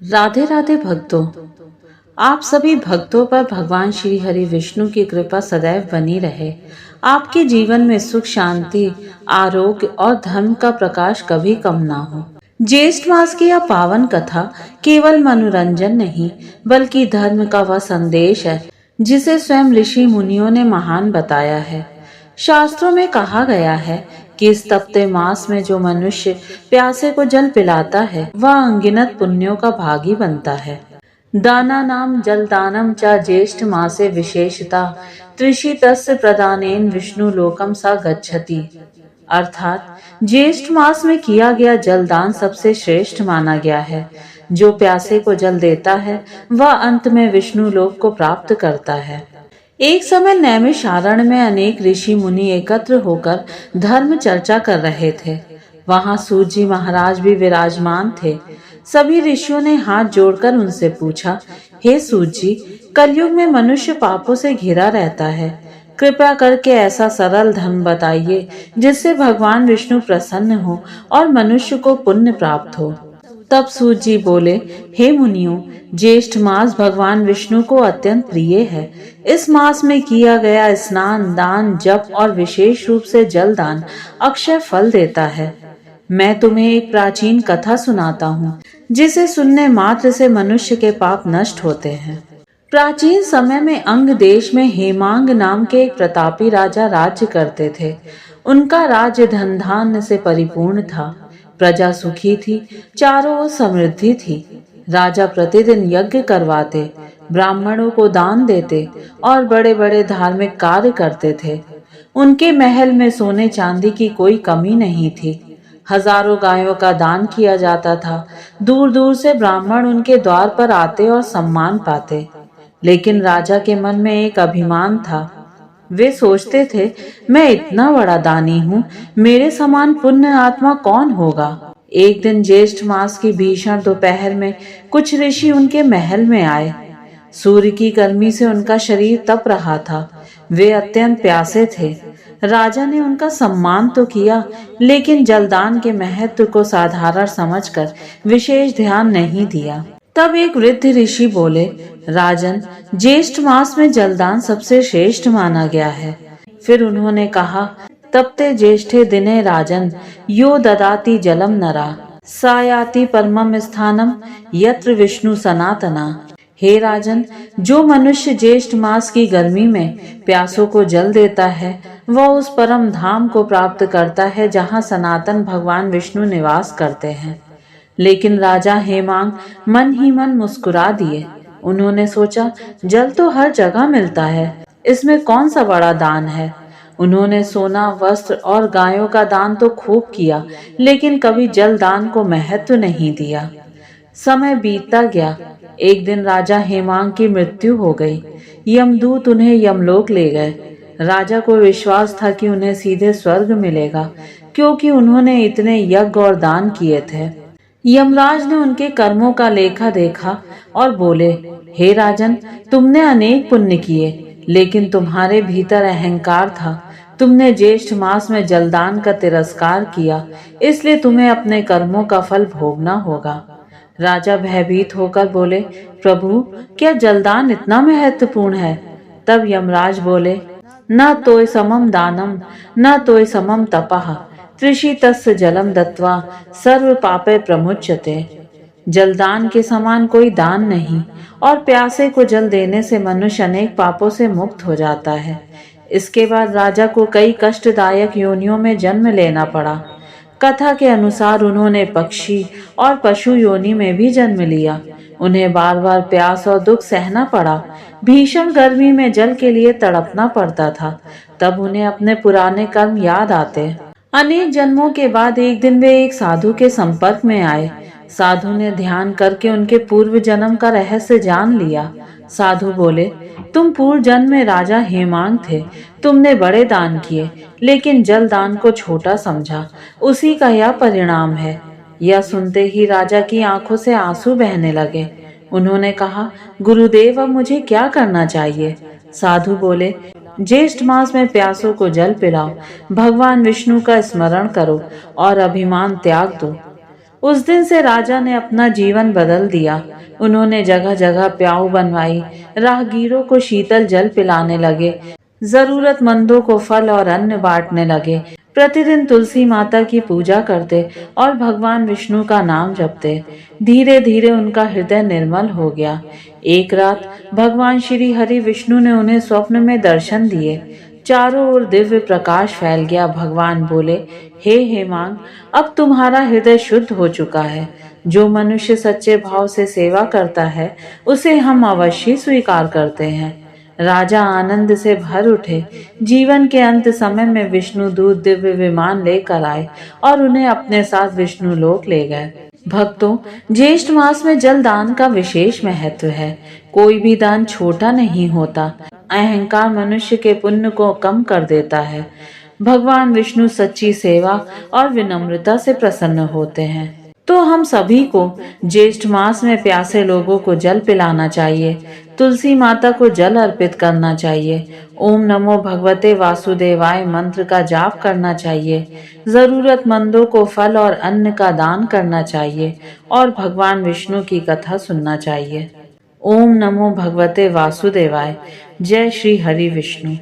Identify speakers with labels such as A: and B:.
A: राधे राधे भक्तों। आप सभी भक्तों पर भगवान श्री हरि विष्णु की कृपा सदैव बनी रहे। आपके जीवन में सुख, शांति, आरोग्य और धर्म का प्रकाश कभी कम ना हो। ज्येष्ठ मास की यह पावन कथा केवल मनोरंजन नहीं बल्कि धर्म का वह संदेश है जिसे स्वयं ऋषि मुनियों ने महान बताया है। शास्त्रों में कहा गया है कि इस तपते मास में जो मनुष्य प्यासे को जल पिलाता है वह अनगिनत पुण्यों का भागी बनता है। दाना नाम जल दानम च ज्येष्ठ मासे विशेषता त्रिशितस्य प्रदानेन विष्णु लोकम सा गच्छति। अर्थात ज्येष्ठ मास में किया गया जलदान सबसे श्रेष्ठ माना गया है। जो प्यासे को जल देता है वह अंत में विष्णु लोक को प्राप्त करता है। एक समय नैमिषारण्य में अनेक ऋषि मुनि एकत्र होकर धर्म चर्चा कर रहे थे। वहां सूत जी महाराज भी विराजमान थे। सभी ऋषियों ने हाथ जोड़कर उनसे पूछा, हे सूत जी, कलयुग में मनुष्य पापों से घिरा रहता है। कृपया करके ऐसा सरल धर्म बताइए जिससे भगवान विष्णु प्रसन्न हो और मनुष्य को पुण्य प्राप्त हो। तब सूत जी बोले, हे मुनियों, ज्येष्ठ मास भगवान विष्णु को अत्यंत प्रिय है। इस मास में किया गया स्नान, दान, जप और विशेष रूप से जलदान अक्षय फल देता है। मैं तुम्हें एक प्राचीन कथा सुनाता हूँ जिसे सुनने मात्र से मनुष्य के पाप नष्ट होते हैं। प्राचीन समय में अंग देश में हेमांग नाम के एक प्रतापी राजा राज्य करते थे। उनका राज्य धन धान्य से परिपूर्ण था। प्रजा सुखी थी, चारों ओर समृद्धि थी। राजा प्रतिदिन यज्ञ करवाते, ब्राह्मणों को दान देते और बड़े बड़े धार्मिक कार्य करते थे। उनके महल में सोने चांदी की कोई कमी नहीं थी। हजारों गायों का दान किया जाता था। दूर दूर से ब्राह्मण उनके द्वार पर आते और सम्मान पाते। लेकिन राजा के मन में एक अभिमान था। वे सोचते थे, मैं इतना बड़ा दानी हूँ, मेरे समान पुण्य आत्मा कौन होगा। एक दिन ज्येष्ठ मास की भीषण दोपहर में कुछ ऋषि उनके महल में आए। सूर्य की गर्मी से उनका शरीर तप रहा था। वे अत्यंत प्यासे थे। राजा ने उनका सम्मान तो किया, लेकिन जलदान के महत्व को साधारण समझकर विशेष ध्यान नहीं दिया। तब एक वृद्ध ऋषि बोले, राजन, ज्येष्ठ मास में जलदान सबसे श्रेष्ठ माना गया है। फिर उन्होंने कहा, तपते ज्येष्ठे दिने राजन, यो ददाति जलम नरा सायाति परमम स्थानम यत्र विष्णु सनातना। हे राजन, जो मनुष्य ज्येष्ठ मास की गर्मी में प्यासों को जल देता है वह उस परम धाम को प्राप्त करता है जहाँ सनातन भगवान विष्णु निवास करते हैं। लेकिन राजा हेमांग मन ही मन मुस्कुरा दिए। उन्होंने सोचा, जल तो हर जगह मिलता है, इसमें कौन सा बड़ा दान है। उन्होंने सोना, वस्त्र और गायों का दान तो खूब किया, लेकिन कभी जल दान को महत्व नहीं दिया। समय बीतता गया। एक दिन राजा हेमांग की मृत्यु हो गई। यमदूत उन्हें यमलोक ले गए। राजा को विश्वास था कि उन्हें सीधे स्वर्ग मिलेगा, क्योंकि उन्होंने इतने यज्ञ और दान किए थे। यमराज ने उनके कर्मों का लेखा देखा और बोले, हे राजन, तुमने अनेक पुण्य किए, लेकिन तुम्हारे भीतर अहंकार था। तुमने ज्येष्ठ मास में जलदान का तिरस्कार किया, इसलिए तुम्हें अपने कर्मों का फल भोगना होगा। राजा भयभीत होकर बोले, प्रभु, क्या जलदान इतना महत्वपूर्ण है। तब यमराज बोले, न तोय समम दानम न तोय समम तपः त्रिशितस्य जलम दत्वा सर्व पापे प्रमुच्यते। जलदान के समान कोई दान नहीं और प्यासे को जल देने से मनुष्य अनेक पापों से मुक्त हो जाता है। इसके बाद राजा को कई कष्टदायक योनियों में जन्म लेना पड़ा। कथा के अनुसार उन्होंने पक्षी और पशु योनि में भी जन्म लिया। उन्हें बार बार प्यास और दुख सहना पड़ा। भीषण गर्मी में जल के लिए तड़पना पड़ता था। तब उन्हें अपने पुराने कर्म याद आते। अनेक जन्मों के बाद एक दिन वे एक साधु के संपर्क में आए। साधु ने ध्यान करके उनके पूर्व जन्म का रहस्य जान लिया। साधु बोले, तुम पूर्व जन्म में राजा हेमांग थे। तुमने बड़े दान किए, लेकिन जल दान को छोटा समझा। उसी का यह परिणाम है। यह सुनते ही राजा की आंखों से आंसू बहने लगे। उन्होंने कहा, गुरुदेव, अब मुझे क्या करना चाहिए। साधु बोले, ज्येष्ठ मास में प्यासों को जल पिलाओ, भगवान विष्णु का स्मरण करो और अभिमान त्याग दो। उस दिन से राजा ने अपना जीवन बदल दिया। उन्होंने जगह जगह प्याऊ बनवाई, राहगीरों को शीतल जल पिलाने लगे, जरूरतमंदों को फल और अन्न बांटने लगे। प्रतिदिन तुलसी माता की पूजा करते और भगवान विष्णु का नाम जपते। धीरे धीरे उनका हृदय निर्मल हो गया। एक रात भगवान श्री हरि विष्णु ने उन्हें स्वप्न में दर्शन दिए। चारों ओर दिव्य प्रकाश फैल गया। भगवान बोले, हे हेमांग, अब तुम्हारा हृदय शुद्ध हो चुका है। जो मनुष्य सच्चे भाव से सेवा करता है, उसे हम अवश्य स्वीकार करते हैं। राजा आनंद से भर उठे। जीवन के अंत समय में विष्णु दूत दिव्य विमान लेकर आए और उन्हें अपने साथ विष्णु लोक ले गए। भक्तों, ज्येष्ठ मास में जल दान का विशेष महत्व है। कोई भी दान छोटा नहीं होता। अहंकार मनुष्य के पुण्य को कम कर देता है। भगवान विष्णु सच्ची सेवा और विनम्रता से प्रसन्न होते हैं। तो हम सभी को ज्येष्ठ मास में प्यासे लोगों को जल पिलाना चाहिए, तुलसी माता को जल अर्पित करना चाहिए, ओम नमो भगवते वासुदेवाय मंत्र का जाप करना चाहिए, जरूरतमंदों को फल और अन्न का दान करना चाहिए और भगवान विष्णु की कथा सुनना चाहिए। ओम नमो भगवते वासुदेवाय। जय श्री हरि विष्णु।